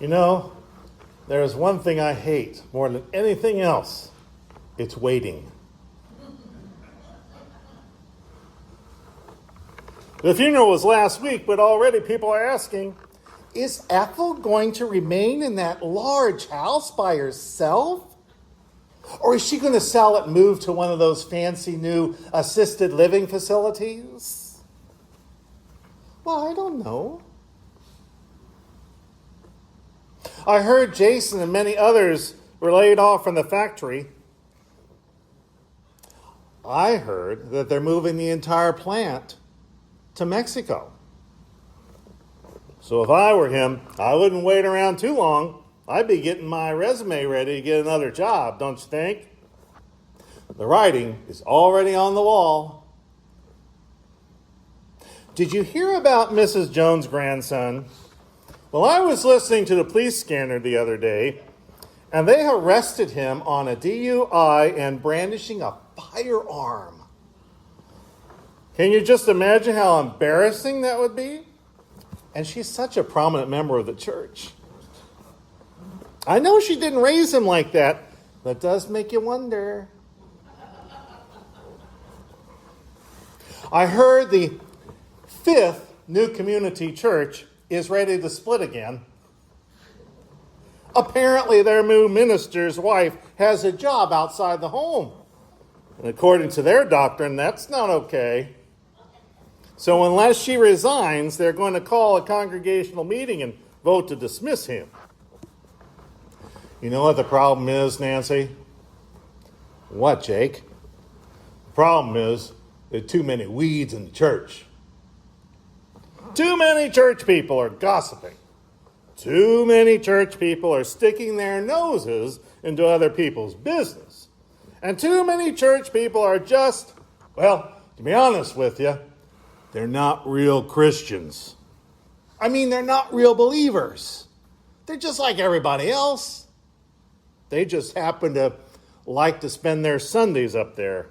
You know, there is one thing I hate more than anything else. It's waiting. The funeral was last week, but already people are asking, is Ethel going to remain in that large house by herself? Or is she going to sell it and move to one of those fancy new assisted living facilities? Well, I don't know. I heard Jason and many others were laid off from the factory. I heard that they're moving the entire plant to Mexico. So if I were him, I wouldn't wait around too long. I'd be getting my resume ready to get another job, don't you think? The writing is already on the wall. Did you hear about Mrs. Jones' grandson? Well, I was listening to the police scanner the other day, and they arrested him on a DUI and brandishing a firearm. Can you just imagine how embarrassing that would be? And she's such a prominent member of the church. I know she didn't raise him like that, but it does make you wonder. I heard the 5th New Community Church is ready to split again. Apparently their new minister's wife has a job outside the home. And according to their doctrine, that's not okay. So unless she resigns, they're going to call a congregational meeting and vote to dismiss him. You know what the problem is, Nancy? What, Jake? The problem is there are too many weeds in the church. Too many church people are gossiping. Too many church people are sticking their noses into other people's business. And too many church people are just, well, to be honest with you, they're not real Christians. I mean, they're not real believers. They're just like everybody else. They just happen to like to spend their Sundays up there.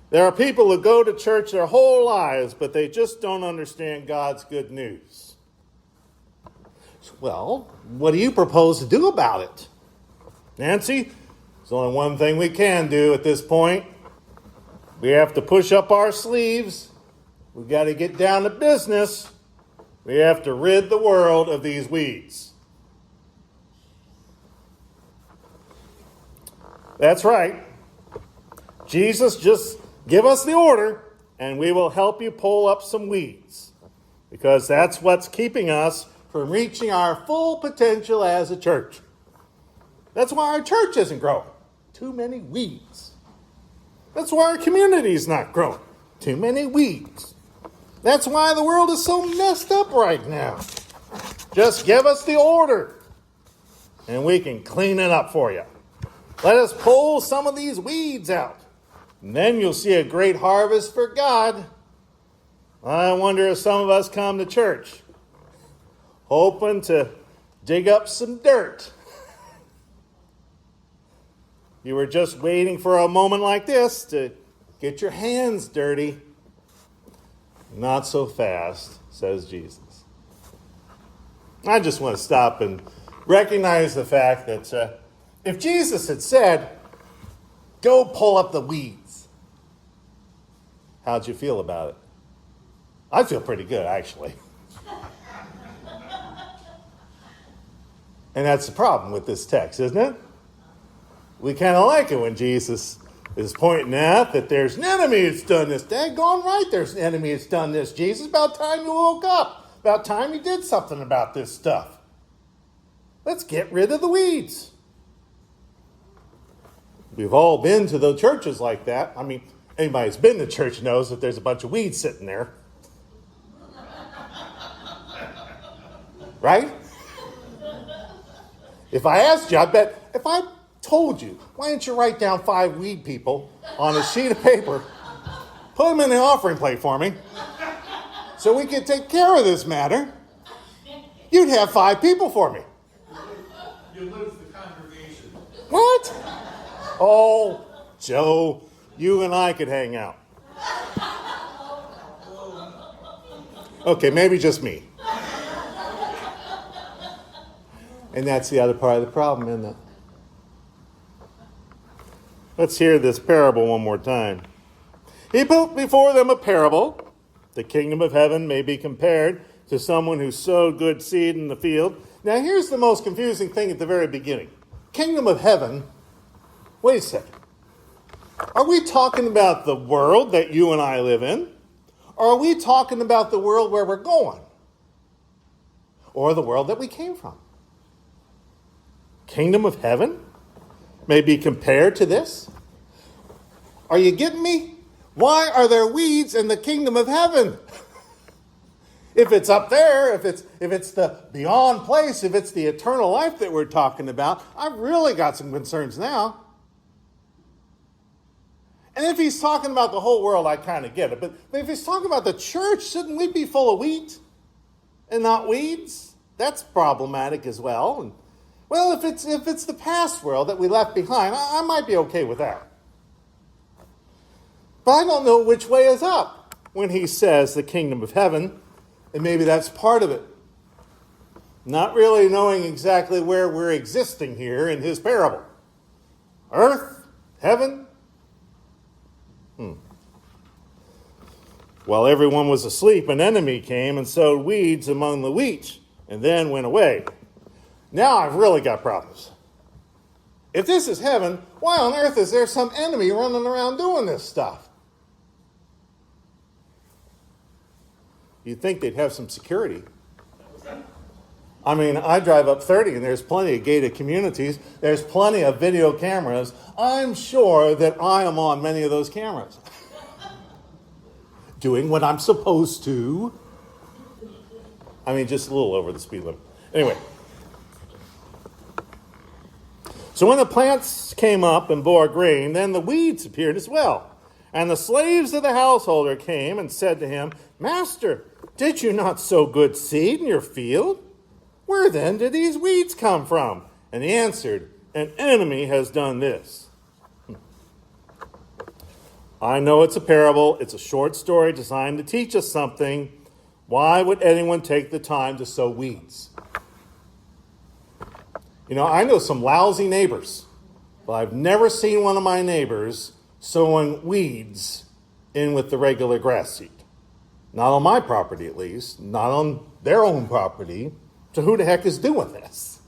There are people who go to church their whole lives, but they just don't understand God's good news. Well, what do you propose to do about it? Nancy, there's only one thing we can do at this point. We have to push up our sleeves. We've got to get down to business. We have to rid the world of these weeds. That's right. Jesus, just give us the order, and we will help you pull up some weeds. Because that's what's keeping us from reaching our full potential as a church. That's why our church isn't growing. Too many weeds. That's why our community is not growing. Too many weeds. That's why the world is so messed up right now. Just give us the order, and we can clean it up for you. Let us pull some of these weeds out, and then you'll see a great harvest for God. I wonder if some of us come to church hoping to dig up some dirt. You were just waiting for a moment like this to get your hands dirty. Not so fast, says Jesus. I just want to stop and recognize the fact that if Jesus had said, go pull up the weeds, how'd you feel about it? I feel pretty good, actually. And that's the problem with this text, isn't it? We kind of like it when Jesus is pointing out that there's an enemy that's done this. Daggone right, there's an enemy that's done this. Jesus, about time you woke up. About time you did something about this stuff. Let's get rid of the weeds. We've all been to the churches like that. I mean, anybody who's been to church knows that there's a bunch of weeds sitting there. Right? If I asked you, I bet if I told you, why don't you write down 5 weed people on a sheet of paper, put them in the offering plate for me, so we can take care of this matter, you'd have 5 people for me. You lose the congregation. What? Oh, Joe, you and I could hang out. Okay, maybe just me. And that's the other part of the problem, isn't it? Let's hear this parable one more time. He put before them a parable. The kingdom of heaven may be compared to someone who sowed good seed in the field. Now here's the most confusing thing at the very beginning. Kingdom of heaven, wait a second. Are we talking about the world that you and I live in? Or are we talking about the world where we're going? Or the world that we came from? Kingdom of heaven may be compared to this? Are you getting me? Why are there weeds in the kingdom of heaven? If it's up there, if it's the beyond place, if it's the eternal life that we're talking about, I've really got some concerns now. And if he's talking about the whole world, I kind of get it. But if he's talking about the church, shouldn't we be full of wheat and not weeds? That's problematic as well. And, well, if it's the past world that we left behind, I might be okay with that. But I don't know which way is up when he says the kingdom of heaven, and maybe that's part of it. Not really knowing exactly where we're existing here in his parable. Earth? Heaven? While everyone was asleep, an enemy came and sowed weeds among the wheat, and then went away. Now I've really got problems. If this is heaven, why on earth is there some enemy running around doing this stuff? You'd think they'd have some security. I mean, I drive up 30 and there's plenty of gated communities. There's plenty of video cameras. I'm sure that I am on many of those cameras. Doing what I'm supposed to. I mean, just a little over the speed limit. Anyway. So when the plants came up and bore grain, then the weeds appeared as well. And the slaves of the householder came and said to him, Master, did you not sow good seed in your field? Where then did these weeds come from? And he answered, An enemy has done this. I know it's a parable. It's a short story designed to teach us something. Why would anyone take the time to sow weeds? You know, I know some lousy neighbors, but I've never seen one of my neighbors sowing weeds in with the regular grass seed. Not on my property, at least. Not on their own property. So who the heck is doing this?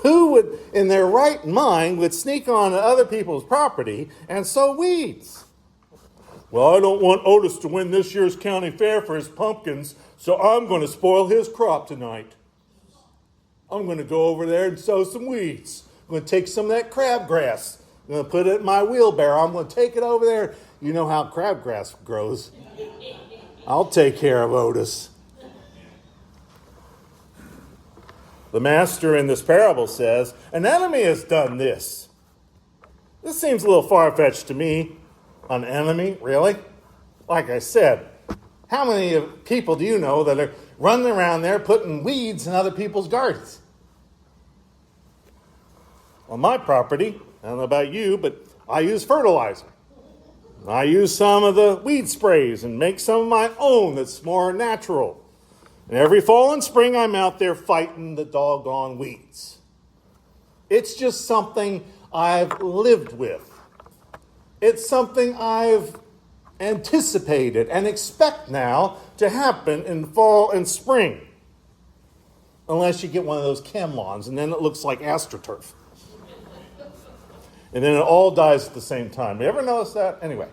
Who would, in their right mind, would sneak on other people's property and sow weeds? Well, I don't want Otis to win this year's county fair for his pumpkins, so I'm going to spoil his crop tonight. I'm going to go over there and sow some weeds. I'm going to take some of that crabgrass. I'm going to put it in my wheelbarrow. I'm going to take it over there. You know how crabgrass grows. I'll take care of Otis. The master in this parable says, An enemy has done this. This seems a little far-fetched to me. An enemy? Really? Like I said, how many people do you know that are running around there putting weeds in other people's gardens? On my property, I don't know about you, but I use fertilizer. I use some of the weed sprays and make some of my own that's more natural. And every fall and spring, I'm out there fighting the doggone weeds. It's just something I've lived with. It's something I've anticipated and expect now to happen in fall and spring. Unless you get one of those chem lawns, and then it looks like AstroTurf. And then it all dies at the same time. You ever notice that? Anyway.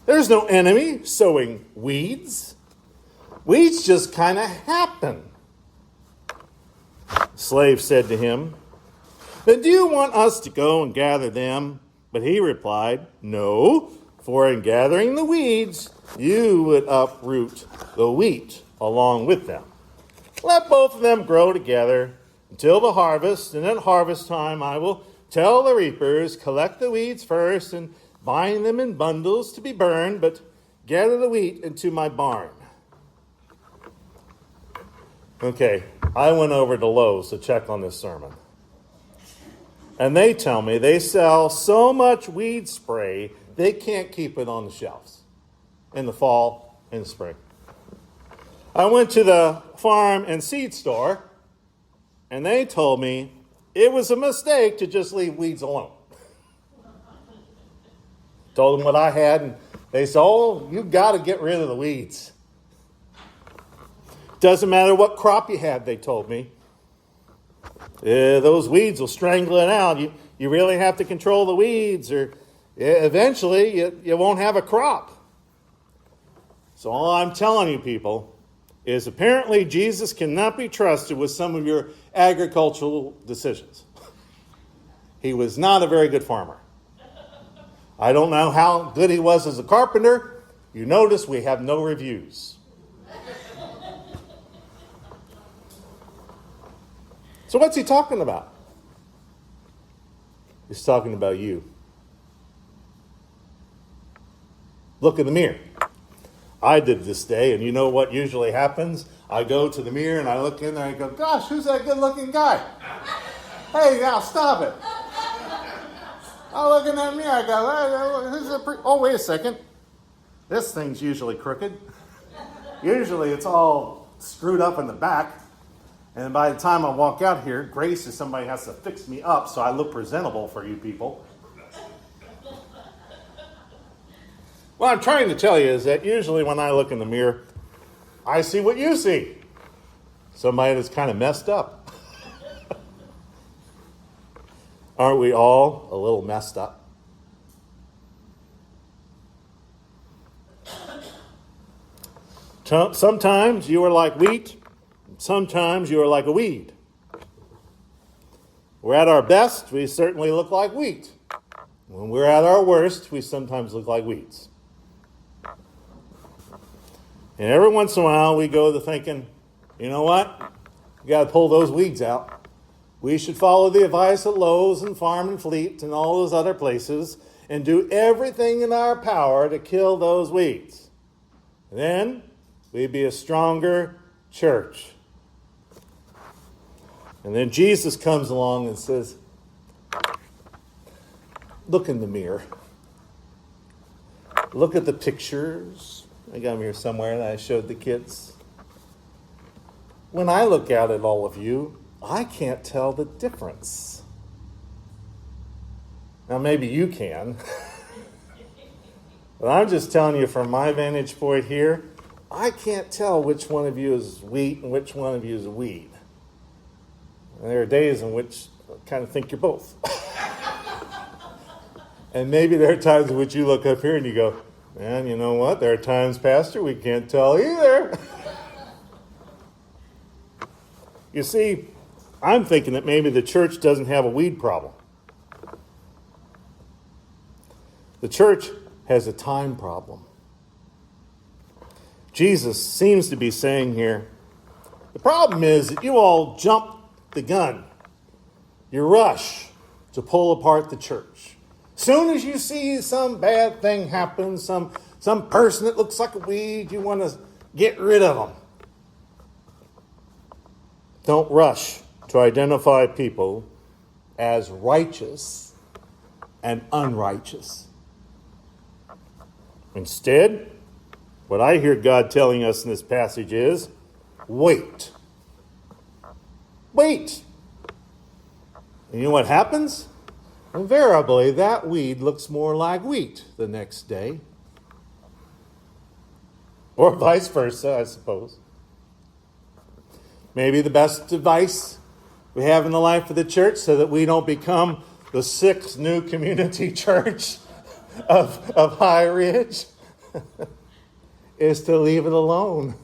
There's no enemy sowing weeds. Weeds just kind of happen. The slave said to him, Then do you want us to go and gather them? But he replied, No, for in gathering the weeds, you would uproot the wheat along with them. Let both of them grow together until the harvest, and at harvest time I will tell the reapers, collect the weeds first and bind them in bundles to be burned, but gather the wheat into my barn. Okay, I went over to Lowe's to check on this sermon. And they tell me they sell so much weed spray, they can't keep it on the shelves in the fall and spring. I went to the farm and seed store, And they told me it was a mistake to just leave weeds alone. Told them what I had, and they said, oh, you've got to get rid of the weeds. Doesn't matter what crop you had, they told me. Those weeds will strangle it out. You really have to control the weeds, or eventually you won't have a crop. So all I'm telling you, people, is apparently Jesus cannot be trusted with some of your agricultural decisions. He was not a very good farmer. I don't know how good he was as a carpenter. You notice we have no reviews. So what's he talking about? He's talking about you. Look in the mirror. I did this day, and you know what usually happens? I go to the mirror and I look in there and I go, gosh, who's that good-looking guy? Hey, now stop it. I look in that mirror, I go, who's that? Oh, wait a second. This thing's usually crooked. Usually it's all screwed up in the back. And by the time I walk out here, Grace is somebody has to fix me up so I look presentable for you people. What I'm trying to tell you is that usually when I look in the mirror, I see what you see. Somebody that's kind of messed up. Aren't we all a little messed up? Sometimes you are like wheat. Sometimes you are like a weed. We're at our best, we certainly look like wheat. When we're at our worst, we sometimes look like weeds. And every once in a while, we go to thinking, you know what? We got to pull those weeds out. We should follow the advice of Lowe's and Farm and Fleet and all those other places and do everything in our power to kill those weeds. Then we'd be a stronger church. And then Jesus comes along and says, look in the mirror. Look at the pictures. I got them here somewhere that I showed the kids. When I look out at all of you, I can't tell the difference. Now, maybe you can. But I'm just telling you from my vantage point here, I can't tell which one of you is wheat and which one of you is weed. And there are days in which I kind of think you're both. And maybe there are times in which you look up here and you go, man, you know what? There are times, Pastor, we can't tell either. You see, I'm thinking that maybe the church doesn't have a weed problem. The church has a time problem. Jesus seems to be saying here, the problem is that you all jump the gun. You rush to pull apart the church. Soon as you see some bad thing happen, some person that looks like a weed, you want to get rid of them. Don't rush to identify people as righteous and unrighteous. Instead, what I hear God telling us in this passage is, wait. Wait. And you know what happens? Invariably, that weed looks more like wheat the next day. Or vice versa, I suppose. Maybe the best advice we have in the life of the church so that we don't become the 6th new community church of High Ridge is to leave it alone.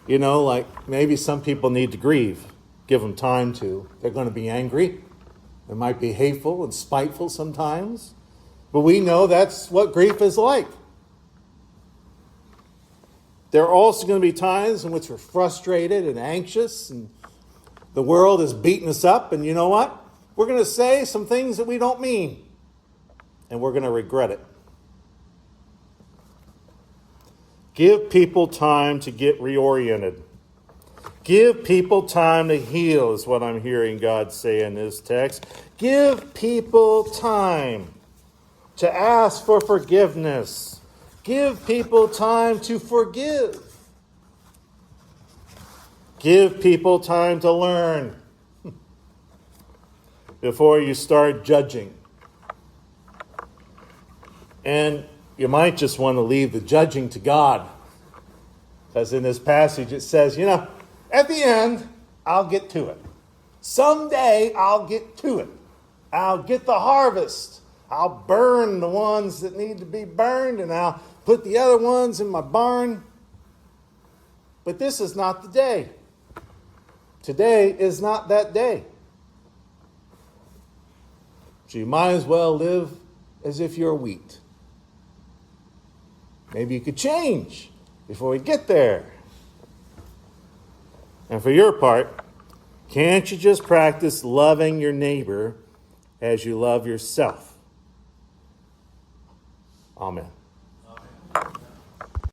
You know, like maybe some people need to grieve. Give them time to. They're going to be angry. They might be hateful and spiteful sometimes. But we know that's what grief is like. There are also going to be times in which we're frustrated and anxious and the world is beating us up. And you know what? We're going to say some things that we don't mean. And we're going to regret it. Give people time to get reoriented. Give people time to heal is what I'm hearing God say in this text. Give people time to ask for forgiveness. Give people time to forgive. Give people time to learn before you start judging. And you might just want to leave the judging to God. Because in this passage it says, at the end, I'll get to it. Someday I'll get to it. I'll get the harvest. I'll burn the ones that need to be burned, and I'll put the other ones in my barn. But this is not the day. Today is not that day. So you might as well live as if you're wheat. Maybe you could change before we get there. And for your part, can't you just practice loving your neighbor as you love yourself? Amen.